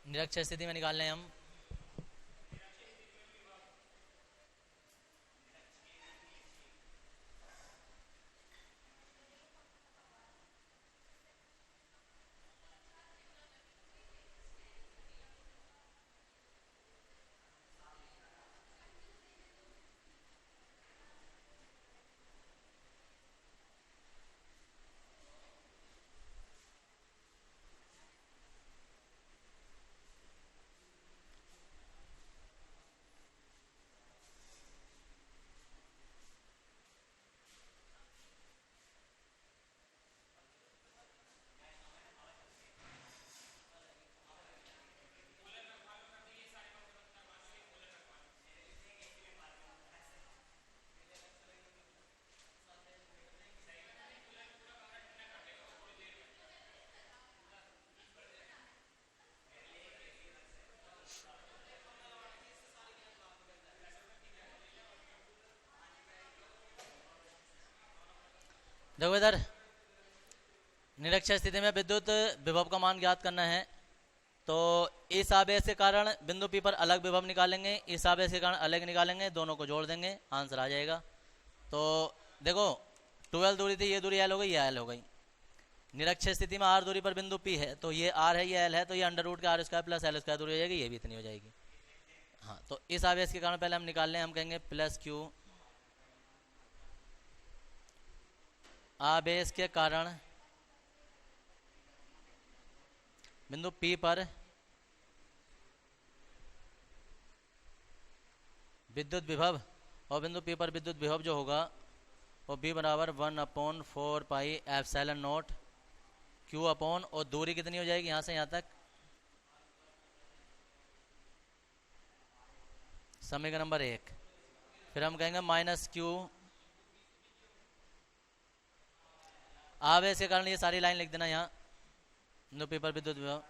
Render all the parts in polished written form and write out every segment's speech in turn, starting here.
निरक्षर स्थिति में निकाल लें हम। देखो इधर निरक्षर स्थिति में विद्युत विभव का मान ज्ञात करना है। तो इस आवेश के कारण बिंदु P पर अलग विभव निकालेंगे, इस आवेश के कारण अलग निकालेंगे, दोनों को जोड़ देंगे, आंसर आ जाएगा। तो देखो 12 दूरी थी, ये दूरी L हो गई, ये L हो गई। निरक्षर स्थिति में R दूरी पर बिंदु P है, तो ये R है, ये L है, तो ये अंडर रूट का R² प्लस L² दूरी हो जाएगी, ये भी इतनी हो जाएगी। हाँ, तो इस आवेश के कारण पहले हम निकाल लें, हम कहेंगे प्लस Q आवेश के कारण बिंदु P पर विद्युत विभव, और बिंदु P पर विद्युत विभव जो होगा वो B बराबर 1/4 pi epsilon not Q upon, और दूरी कितनी हो जाएगी यहाँ से यहाँ तक, समीकरण नंबर 1। फिर हम कहेंगे माइनस Q आवेश के कारण, ये सारी लाइन लिख देना यहाँ, बिंदु P पर विद्युत विभव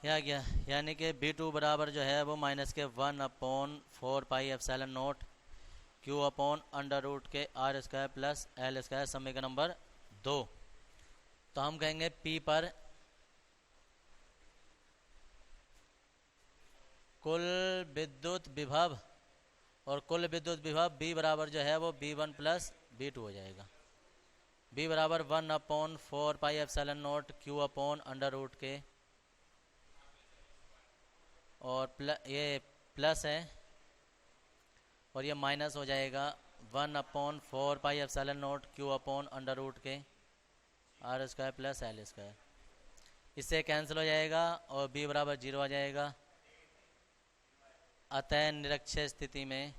या गया, यानी कि B2 बराबर जो है वो माइनस के 1/4 pi epsilon not Q upon under root के R² प्लस L², समीकरण नंबर 2। तो हम कहेंगे P पर कुल विद्युत विभव, और कुल विद्युत विभव B बराबर जो है वो B1 प्लस B2 हो जाएगा। B बराबर 1/4 pi epsilon not Q upon under root के, और ये प्लस है और ये माइनस हो जाएगा 1/4 pi epsilon not Q upon under root के R² प्लस L², इससे कैंसिल हो जाएगा और B बराबर 0 आ जाएगा। अतः निरक्षर स्थिति में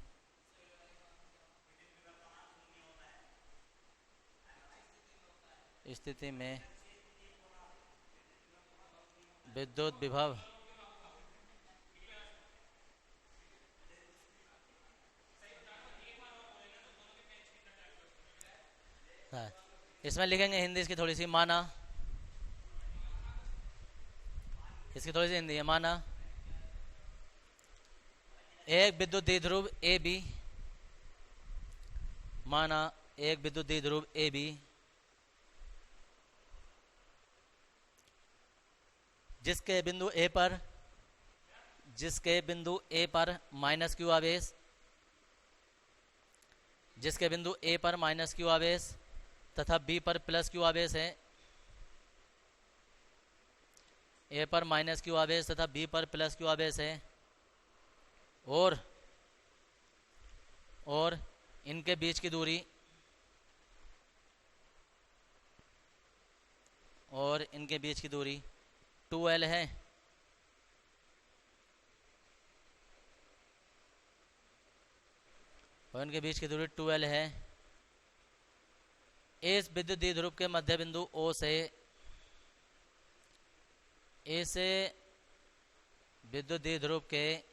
विद्युत विभव हाँ, इसमें लिखेंगे हिंदी इसकी थोड़ी सी, माना, इसकी थोड़ी सी हिंदी है, माना एक विद्युत द्विध्रुव AB, माना एक विद्युत द्विध्रुव AB जिसके बिंदु A पर माइनस Q आवेश, जिसके बिंदु A पर माइनस Q आवेश तथा B पर प्लस Q आवेश है, A पर माइनस Q आवेश तथा B पर प्लस Q आवेश है, और इनके बीच की दूरी, और इनके बीच की दूरी 2L है, और इनके बीच की दूरी 2L है। इस विद्युत द्विध्रुव के मध्य बिंदु O से, इस विद्युत द्विध्रुव के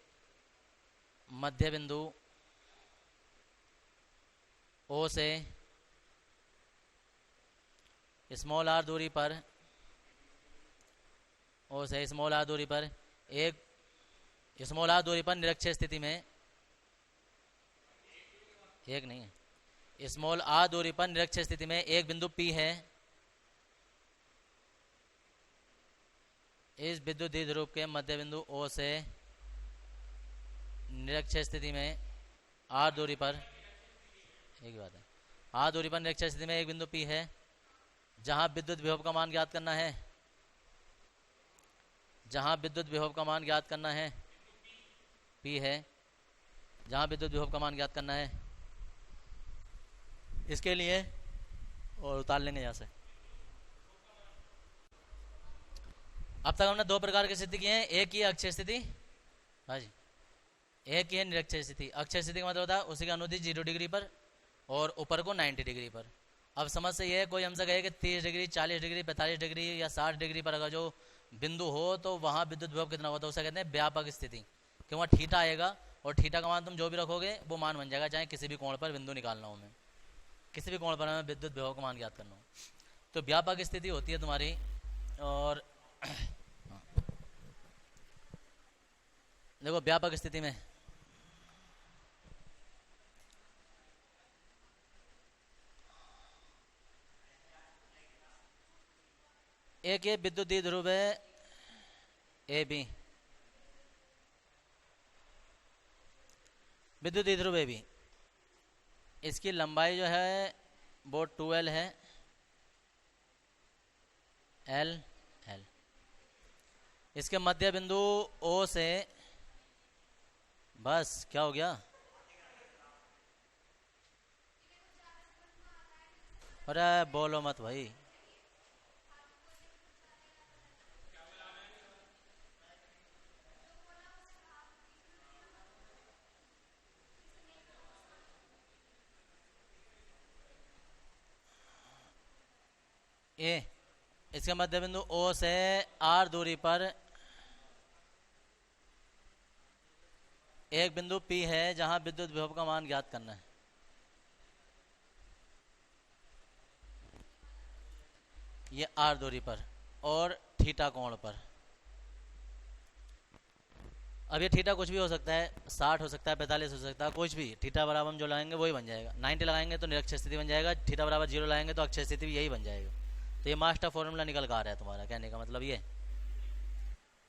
मध्य बिंदु O से स्मॉल r दूरी पर, O से स्मॉल r दूरी पर, एक स्मॉल r दूरी पर निरक्षर स्थिति में एक नहीं है। स्मॉल आर दूरी पर निरक्षीय स्थिति में एक बिंदु P है। इस विद्युत द्विध्रुव के मध्य बिंदु O से निरक्षीय स्थिति में R दूरी पर, एक ही बात है, R दूरी पर निरक्षीय स्थिति में एक बिंदु P है जहां विद्युत विभव का मान ज्ञात करना है। जहां विद्युत विभव का मान ज्ञात करना है, P है जहां विद्युत विभव का मान ज्ञात करना है। इसके लिए और उतार लेंगे यहाँ से। अब तक हमने दो प्रकार की स्थिति की है। एक ही अक्षय स्थिति, हाँ जी, एक ही है निरक्षीय स्थिति। अक्षय स्थिति का मतलब होता है उसी का अनुदिश 0 डिग्री पर और ऊपर को 90 डिग्री पर। अब समस्या ये है, कोई हमसे कहे कि 30 डिग्री, 40 डिग्री, 45 डिग्री या 60 डिग्री पर अगर जो बिंदु हो तो वहाँ विद्युत विभव कितना होता है, उसे कहते हैं व्यापक स्थिति। कि वहाँ थीटा आएगा और थीटा का मान तुम जो भी रखोगे वो मान बन जाएगा, चाहे किसी भी कोण पर बिंदु निकालना हो, हमें किसी भी कोण पर हमें विद्युत विभव का मान ज्ञात करना हो। तो व्यापक स्थिति होती है तुम्हारी। और देखो व्यापक स्थिति में एक ये विद्युत द्विध्रुव है AB, विद्युत द्विध्रुव AB, इसकी लंबाई जो है वो 2L है, L L। इसके मध्य बिंदु O से, बस क्या हो गया, अरे बोलो मत भाई, ए इसके मध्य बिंदु O से R दूरी पर एक बिंदु P है जहां विद्युत विभव का मान ज्ञात करना है। ये R दूरी पर और थीटा कोण पर। अब ये थीटा कुछ भी हो सकता है, 60 हो सकता है, 45 हो सकता है, कुछ भी। थीटा बराबर हम जो लगाएंगे वही बन जाएगा। 90 लगाएंगे तो निरक्षीय स्थिति बन जाएगा, थीटा बराबर 0 लगाएंगे तो अक्षय स्थिति भी यही बन जाएगा। तो ये मास्टर फॉर्मूला निकल कर आ रहा है तुम्हारा, कहने का मतलब ये।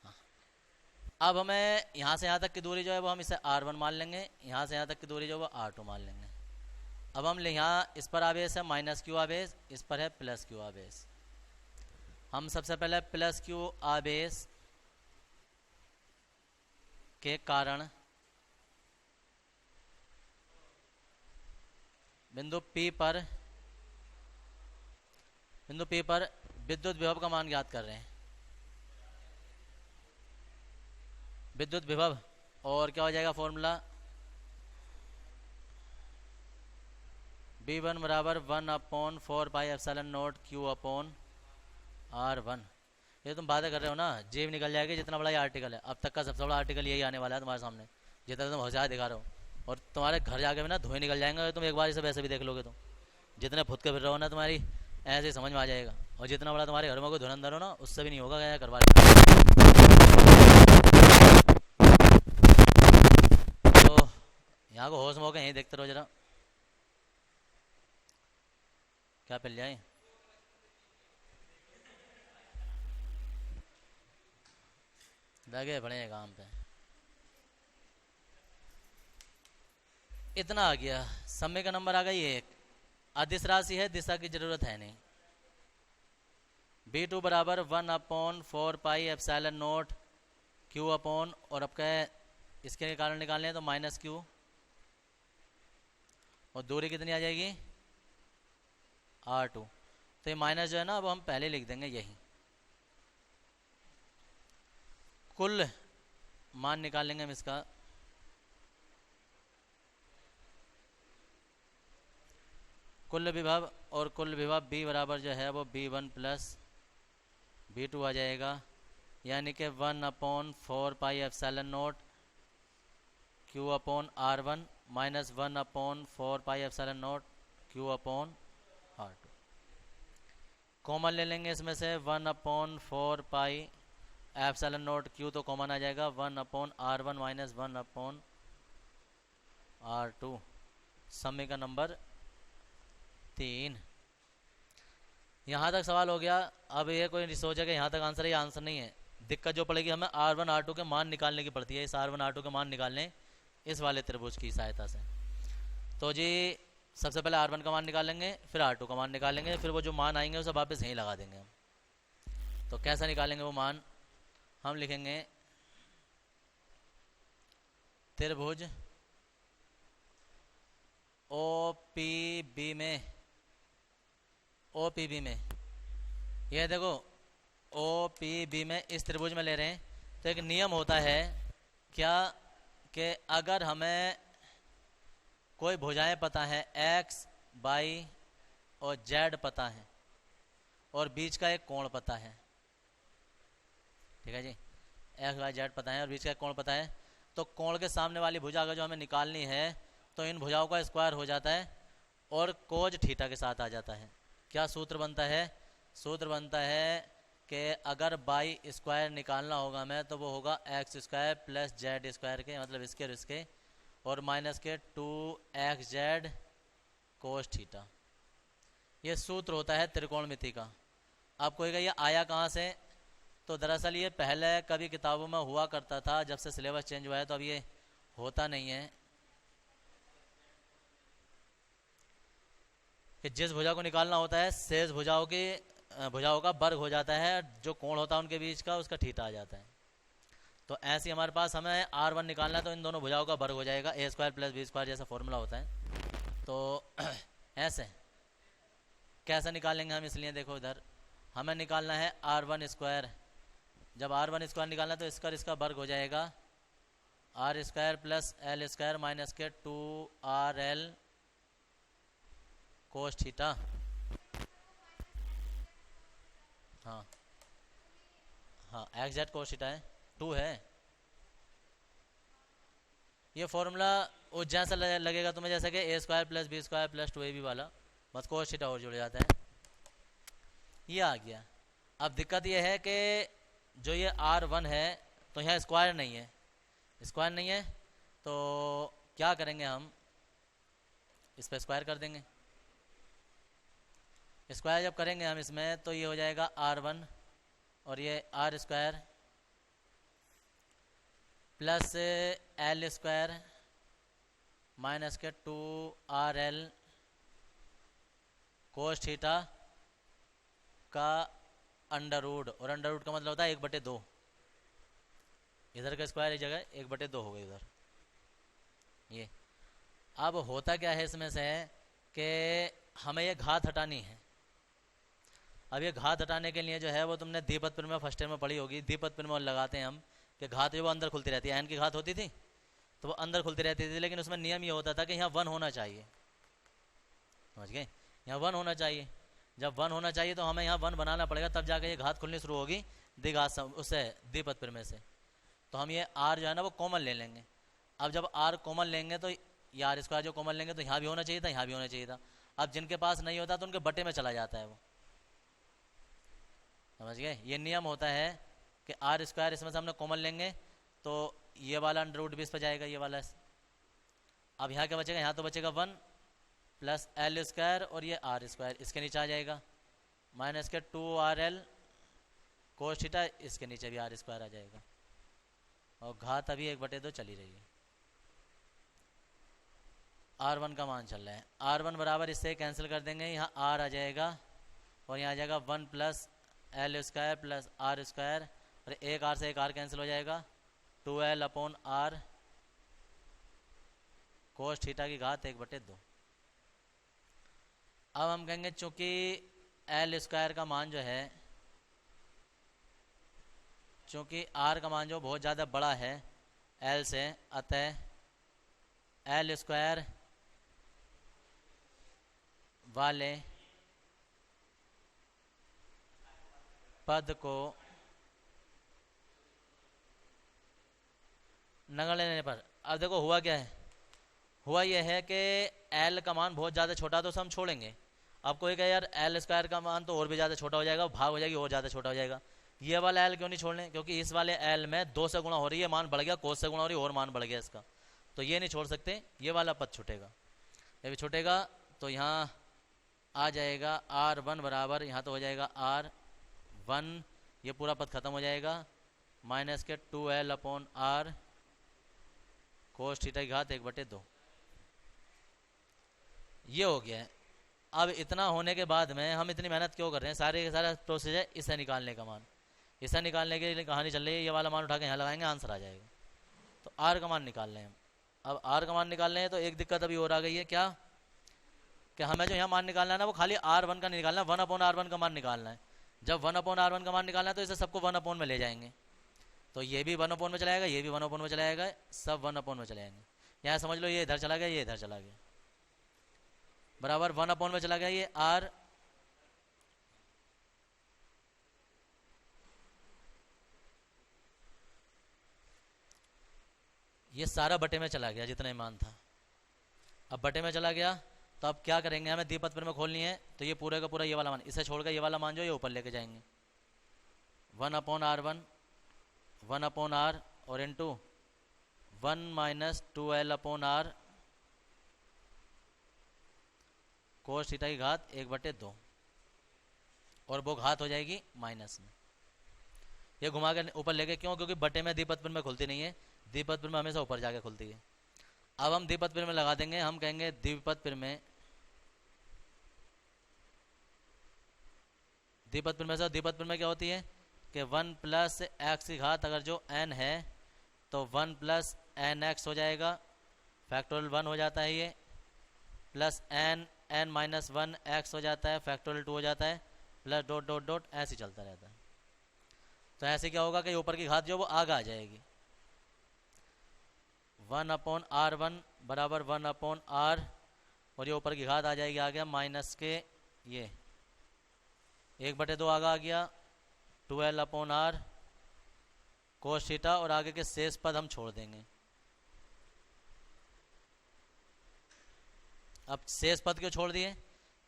हाँ। अब हमें यहाँ से यहाँ तक की दूरी जो है वो हम इसे R1 मान लेंगे, यहाँ से यहाँ तक की दूरी जो है वो R2 मान लेंगे। अब हम यहाँ इस पर आवेश है -Q आवेश, इस पर है +Q आवेश। हम सबसे पहले +Q आवेश के कारण बिंदु P पर विद्युत विभव का मान ज्ञात कर रहे हैं। विद्युत विभव, और क्या हो जाएगा फॉर्मूला, V1 बराबर 1/4πε0 Q/R1। ये तुम बातें कर रहे हो ना, जेब निकल जाएगी जितना बड़ा ये आर्टिकल है। अब तक का सबसे बड़ा आर्टिकल यही आने वाला है तुम्हारे सामने, जितना तुम होशियार दिखा रहे हो। और तुम्हारे घर जाके भी ना धुएं निकल जाएंगे, तुम एक बार इसे वैसे भी देख लोगे तो। जितने फुद के फिर रहो ना, तुम्हारी ऐसे ही समझ में आ जाएगा। और जितना बड़ा तुम्हारे घर में कोई धुरंधर हो ना, उससे भी नहीं होगा क्या करवा। तो यहाँ को होश में होकर यहीं देखते रहो जरा, क्या पिल जाए। लगे बड़े काम पे। इतना आ गया, समय का नंबर आ गई 1। अदिश राशि है, दिशा की जरूरत है नहीं। V2 बराबर 1/4πε0 Q/, और अब क्या इसके कारण निकालने हैं तो -Q, और दूरी कितनी आ जाएगी R2। तो ये माइनस जो है ना, अब हम पहले लिख देंगे यही। कुल मान निकाल लेंगे हम इसका। कुल विभव, और कुल विभव B बराबर जो है वो V1 + V2 आ जाएगा, यानी कि 1/4πε0 Q/R1 - 1/4πε0 Q/R2। कॉमन ले लेंगे इसमें से 1/4πε0 Q तो कॉमन आ जाएगा, 1/R1 - 1/R2 समीकरण नंबर 3। यहाँ तक सवाल हो गया। अब ये कोई सोचे कि यहाँ तक आंसर है, ये आंसर नहीं है। दिक्कत जो पड़ेगी हमें R1 R2 के मान निकालने की पड़ती है, इस R1 R2 के मान निकालने इस वाले त्रिभुज की सहायता से। तो जी सबसे पहले R1 का मान निकालेंगे, फिर R2 का मान निकालेंगे, फिर वो जो मान आएंगे उसे वापस यहीं लगा देंगे हम। तो कैसा निकालेंगे वो मान, हम लिखेंगे त्रिभुज OPB में ये देखो OPB में इस त्रिभुज में ले रहे हैं। तो एक नियम होता है क्या कि अगर हमें कोई भुजाएं पता है x, y और z पता है और बीच का एक कोण पता है, ठीक है जी, x, y, z पता है और बीच का एक कोण पता है, तो कोण के सामने वाली भुजा अगर जो हमें निकालनी है तो इन भुजाओं का स्क्वायर हो जाता है और कोज थीटा के साथ आ जाता है। क्या सूत्र बनता है? सूत्र बनता है कि अगर बाई स्क्वायर निकालना होगा हमें तो वो होगा x square plus Z square के, मतलब इसके और इसके, और माइनस के 2xz कोस थीटा। ये सूत्र होता है त्रिकोणमिति का। आप कोई ये आया कहाँ से? तो दरअसल ये पहले कभी किताबों में हुआ करता था, जब से सिलेबस चेंज हुआ है तो अब ये होता नहीं है कि जिस भुजा को निकालना होता है शेष भुजाओं का वर्ग हो जाता है, जो कोण होता है उनके बीच का उसका थीटा आ जाता है। तो ऐसे हमारे पास हमें R1 निकालना है तो इन दोनों भुजाओं का वर्ग हो जाएगा, a square plus b square जैसा फॉर्मूला होता है। तो ऐसे कैसे निकालेंगे हम, इसलिए देखो इधर हमें निकालना है R1 स्क्वायर। जब R1 स्क्वायर निकालना है तो इसका वर्ग हो जाएगा r square plus l square minus के 2rl कोस थीटा। हाँ एक्जेक्ट कोस थीटा है, 2 है। ये फॉर्मूला वो जैसा लगेगा तुम्हें, जैसे कि a square plus b square plus 2ab वाला, बस कोस थीटा और जुड़ जाता है। ये आ गया। अब दिक्कत ये है कि जो ये R1 है तो यहाँ स्क्वायर नहीं है, तो क्या करेंगे हम, इस पर स्क्वायर कर देंगे। स्क्वायर जब करेंगे हम इसमें तो ये हो जाएगा R1 और ये R square plus L square minus के 2RL कोस थीटा का अंडर रूट, और अंडर रूट का मतलब होता है 1/2। इधर का स्क्वायर इस जगह 1/2 हो गई उधर। ये अब होता क्या है इसमें से कि हमें ये घात हटानी है। अब ये घात हटाने के लिए जो है वो तुमने द्विपद परिमेय फर्स्ट ईयर में पढ़ी होगी। द्विपद परिमेय लगाते हैं हम कि घात जो वो अंदर खुलती रहती है, n की घात होती थी तो वो अंदर खुलती रहती थी, लेकिन उसमें नियम ये होता था कि यहाँ 1 होना चाहिए, समझ गए, यहाँ 1 होना चाहिए। जब 1 होना चाहिए तो हमें यहाँ 1 बनाना पड़ेगा, तब जाके ये घात खुलनी शुरू होगी द्विघात उससे, द्विपद परिमेय से। तो हम ये r जो है ना वो कॉमन ले लेंगे। अब जब r कॉमन लेंगे तो ये r स्क्वायर जो कॉमन लेंगे तो यहाँ भी होना चाहिए था, यहाँ भी होना चाहिए था। अब जिनके पास नहीं होता तो उनके बटे में चला जाता है वो, समझ गए। ये नियम होता है कि r स्क्वायर इसमें से हमने कॉमन लेंगे तो ये वाला अंडर रूट भी इस पर जाएगा, ये वाला। अब यहाँ क्या बचेगा, यहाँ तो बचेगा 1 प्लस L स्क्वायर और ये R स्क्वायर इसके नीचे आ जाएगा माइनस के 2RL कोस थीटा, इसके नीचे भी R स्क्वायर आ जाएगा, और घात अभी 1/2 चली रही है। R1 का मान चल रहा है, R1 बराबर इससे कैंसिल कर देंगे, यहाँ R आ जाएगा और यहाँ आ जाएगा 1 plus L square plus R square, और एक R से एक R कैंसिल हो जाएगा, 2L upon R cos theta की घात 1/2। अब हम कहेंगे चूंकि L स्क्वायर का मान जो है, चूंकि R का मान जो बहुत ज़्यादा बड़ा है L से, अतः L स्क्वायर वाले पद को नगण्य लेने पर, अब देखो हुआ क्या है, हुआ यह है कि L का मान बहुत ज़्यादा छोटा तो हम छोड़ेंगे। अब कोई कहे यार L स्क्वायर का मान तो और भी ज़्यादा छोटा हो जाएगा, भाग हो जाएगी और ज़्यादा छोटा हो जाएगा, ये वाला L क्यों नहीं छोड़ने, क्योंकि इस वाले L में 2 से गुणा हो रही है, मान बढ़ गया, कोस से गुणा हो रही है और मान बढ़ गया इसका, तो ये नहीं छोड़ सकते, ये वाला पद छूटेगा। ये भी छूटेगा तो यहाँ आ जाएगा R1 बराबर, यहाँ तो हो जाएगा R1, ये पूरा पद खत्म हो जाएगा, माइनस के 2L/R कोस थीटा की घात 1/2। ये हो गया है। अब इतना होने के बाद में हम इतनी मेहनत क्यों कर रहे हैं? सारे का सारा प्रोसेस है इसे निकालने का मान। इसे निकालने के लिए कहानी चल रही है, ये वाला मान उठा के यहाँ लगाएंगे, आंसर आ जाएगा। तो R का मान निकाल रहे हैं हम। अब R का मान निकाल रहे हैं तो एक दिक्कत अभी और आ गई है, क्या कि हमें जो यहाँ मान निकालना है ना वो खाली R1 का निकालना है, 1/R1 का मान निकालना है। जब 1/R1 का मान निकालना है तो इसे सबको 1 में ले जाएंगे, तो ये भी 1 में चला जाएगा, ये भी 1 में चला जाएगा, सब 1 में चले जाएंगे। यहाँ समझ लो ये इधर चला गया, ये इधर चला गया, बराबर 1 में चला गया ये R, ये सारा बटे में चला गया जितना मान था। अब बटे में चला गया तो अब क्या करेंगे, हमें द्विपद में खोलनी है, तो ये पूरे का पूरा ये वाला मान, इसे छोड़कर ये वाला मान जो ये ऊपर लेके जाएंगे, 1/R1 1/R और इंटू 1 - 2L/R कोस थीटा की घात 1/2, और वो घात हो जाएगी माइनस में। ये घुमा के ऊपर लेके, क्यों? क्योंकि बटे में द्विपद में खुलती नहीं है, द्विपद में हमेशा ऊपर जाके खुलती है। अब हम द्विपद में लगा देंगे, हम कहेंगे द्विपद में द्विपद में क्या होती है कि 1 + x की घात अगर जो n है तो 1 + nx हो जाएगा, फैक्टोरियल 1 हो जाता है ये, प्लस n -1 x हो जाता है, फैक्टोरियल 2 हो जाता है, प्लस डॉट डॉट डॉट ऐसे चलता रहता है। तो ऐसे क्या होगा कि ऊपर की घात जो वो आगे आ जाएगी, 1/R1 बराबर 1/R, और ये ऊपर की घात आ जाएगी, आ गया माइनस के ये 1/2 आगे आ गया, 2L/R कोस थीटा, और आगे के शेष पद हम छोड़ देंगे। अब शेष पद क्यों छोड़ दिए?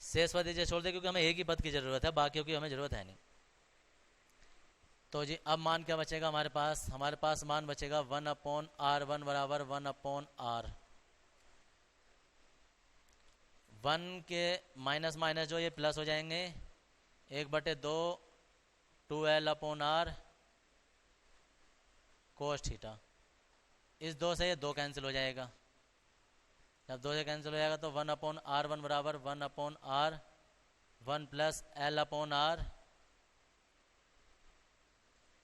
शेष पद इसलिए छोड़ दिए क्योंकि हमें एक ही पद की जरूरत है, बाकियों की हमें जरूरत है नहीं। तो जी अब मान क्या बचेगा हमारे पास मान बचेगा 1/R1 बराबर 1/R, 1 के माइनस माइनस जो ये प्लस हो जाएंगे, 1/2 2L/R कोस थीटा, इस 2 से ये 2 कैंसिल हो जाएगा, जब 2 से कैंसिल हो जाएगा तो 1/R1 बराबर 1/R 1 + L/R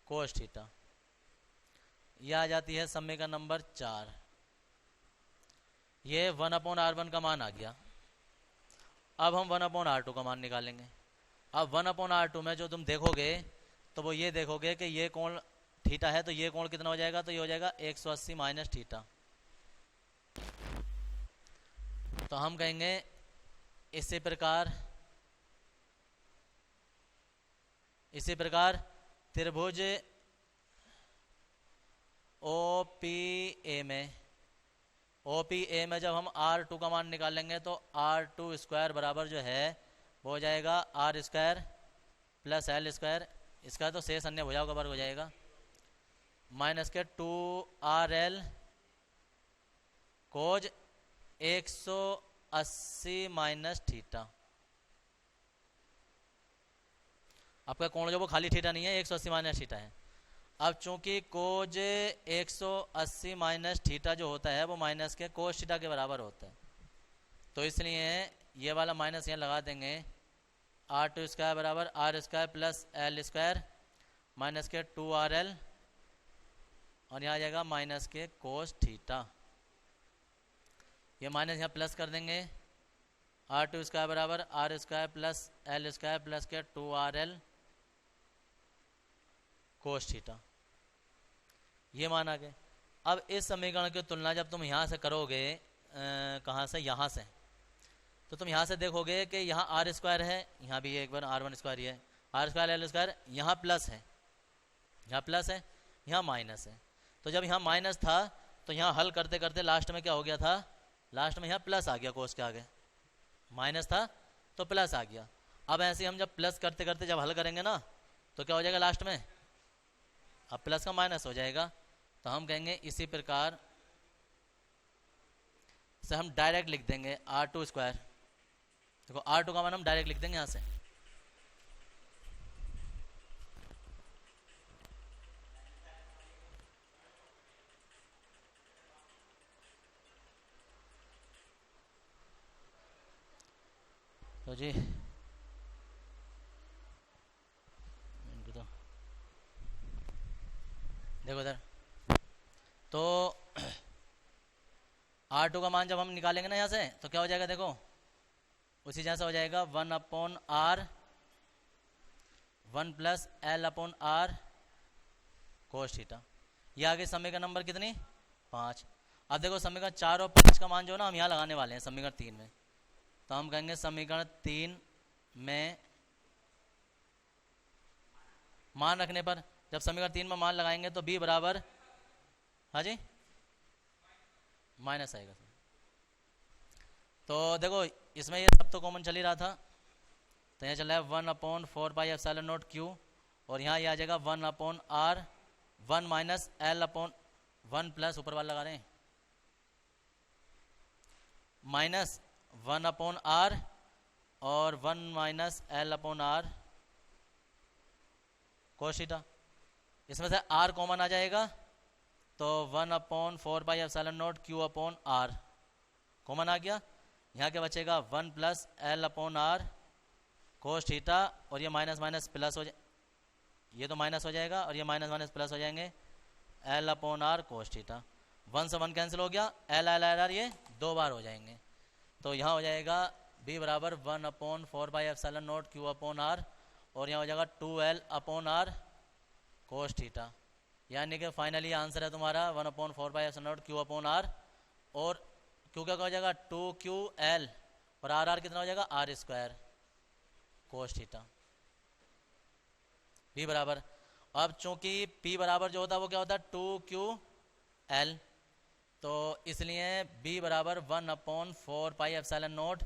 कोस थीटा। यह आ जाती है समीकरण नंबर 4। ये 1/R1 का मान आ गया। अब हम 1/R2 का मान निकालेंगे। अब 1/R2 में जो तुम देखोगे तो वो ये देखोगे कि ये कोण थीटा है, तो ये कोण कितना हो जाएगा, तो ये हो जाएगा 180 माइनस थीटा। तो हम कहेंगे इसी प्रकार त्रिभुज OPA में जब हम R2 का मान निकालेंगे तो R2² बराबर जो है वो हो जाएगा R² + L², इसका तो शेष अन्य भुजाओं का वर्ग हो जाएगा, माइनस के 2RL कोज 180 माइनस थीटा। आपका कोण जो वो खाली थीटा नहीं है, 180 माइनस थीटा है। अब चूंकि कोज 180 माइनस थीटा जो होता है वो माइनस के कोस थीटा के बराबर होता है, तो इसलिए ये वाला माइनस यहाँ लगा देंगे, R2² बराबर R² + L² माइनस के 2RL, और यहाँ आ जाएगा माइनस के कोस थीटा। ये माइनस यहाँ प्लस कर देंगे, R2² बराबर R² + L² प्लस के 2RL कोस थीटा, ये माना गया। अब इस समीकरण की तुलना जब तुम यहाँ से करोगे, कहाँ से, यहाँ से, तो तुम यहाँ से देखोगे कि यहाँ R² है, यहाँ भी एक बार R1² ही है, R² L², यहाँ प्लस है, यहाँ प्लस है, यहाँ माइनस है। तो जब यहाँ माइनस था तो यहाँ हल करते करते लास्ट में क्या हो गया था, लास्ट में यहाँ प्लस आ गया, कोस के आगे माइनस था तो प्लस आ गया। अब ऐसे हम जब प्लस करते करते जब हल करेंगे ना तो क्या हो जाएगा लास्ट में, अब प्लस का माइनस हो जाएगा। तो हम कहेंगे इसी प्रकार से हम डायरेक्ट लिख देंगे R2 स्क्वायर। देखो R2 का मान हम डायरेक्ट लिख देंगे यहाँ से। तो जी देखो इधर, तो R2 का मान जब हम निकालेंगे ना यहाँ से तो क्या हो जाएगा, देखो उसी जैसा हो जाएगा 1/R 1 + L/R cos थीटा। ये आगे समीकरण नंबर कितनी 5। अब देखो समीकरण 4 और 5 का मान जो ना हम यहाँ लगाने वाले हैं समीकरण 3 में। तो हम कहेंगे समीकरण 3 में मान रखने पर, जब समीकरण 3 में मान लगाएंगे तो b बराबर, हाँ जी माइनस आएगा। तो देखो इसमें ये सब तो कॉमन चल ही रहा था, तो यहाँ चल रहा है 1/4πε0 q, और यहाँ ये आ जाएगा 1/R 1 - L/1 प्लस ऊपर वाला लगा रहे हैं माइनस 1/R और 1 - L/R cos थीटा। इसमें से R कॉमन आ जाएगा तो 1/4πε0 q/R कॉमन आ गया। यहाँ के बचेगा 1 + L/R cos थीटा, और ये माइनस माइनस प्लस हो जाए, ये तो माइनस हो जाएगा और ये माइनस माइनस प्लस हो जाएंगे L/R cos थीटा। 1 से 1 कैंसिल हो गया, L ये 2 बार हो जाएंगे। तो यहाँ हो जाएगा b बराबर 1/4πε0 q/R, और यहाँ हो जाएगा 2L/R cos थीटा। यानी कि फाइनली आंसर है तुम्हारा 1/4πε0 q/R, और q क्या हो जाएगा 2qL, और R कितना हो जाएगा R² cos थीटा। b बराबर, अब चूंकि p बराबर जो होता है वो क्या होता है 2qL, तो इसलिए b बराबर 1/4πε0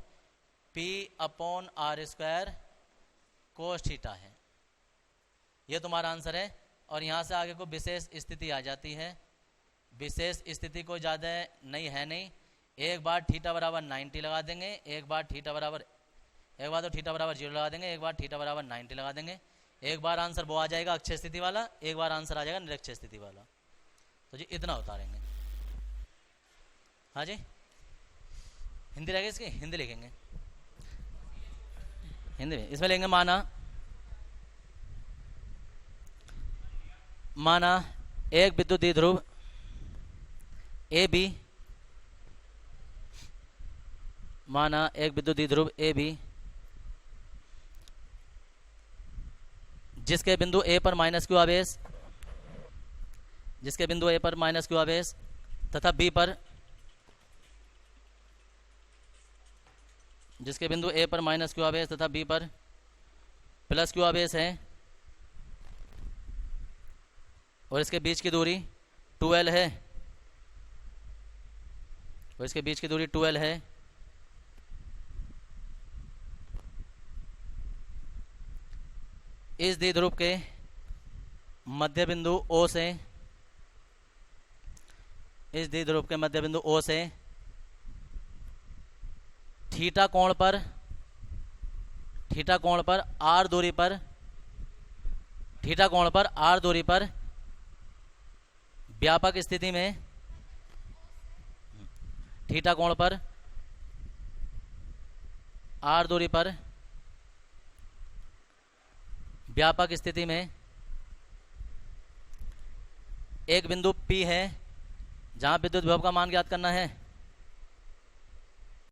p/R² cos थीटा है। ये तुम्हारा आंसर है। और यहाँ से आगे को विशेष स्थिति आ जाती है। विशेष स्थिति कोई ज़्यादा नहीं है नहीं, एक बार थीटा बराबर 90 लगा देंगे, एक बार तो थीटा बराबर 0 लगा देंगे, एक बार थीटा बराबर 90 लगा देंगे। एक बार आंसर वो आ जाएगा अक्षय स्थिति वाला, एक बार आंसर आ जाएगा निरक्षय स्थिति वाला। तो जी इतना उतारेंगे। हाँ जी हिंदी रहेगी इसकी, हिंदी लिखेंगे हिंदी में। इसमें लेंगे माना एक विद्युत द्विध्रुव ए बी, माना एक विद्युत द्विध्रुव ए बी जिसके बिंदु ए पर -q आवेश, जिसके बिंदु ए पर -q आवेश तथा बी पर, जिसके बिंदु ए पर -q आवेश तथा बी पर +q आवेश है, और इसके बीच की दूरी 2L है, और इसके बीच की दूरी 2L है। इस द्विध्रुव के मध्य बिंदु O से, इस द्विध्रुव के मध्य बिंदु O से थीटा कोण पर R दूरी पर, थीटा कोण पर R दूरी पर व्यापक स्थिति में, थीटा कोण पर R दूरी पर व्यापक स्थिति में एक बिंदु P है जहां विद्युत विभव का मान ज्ञात करना है।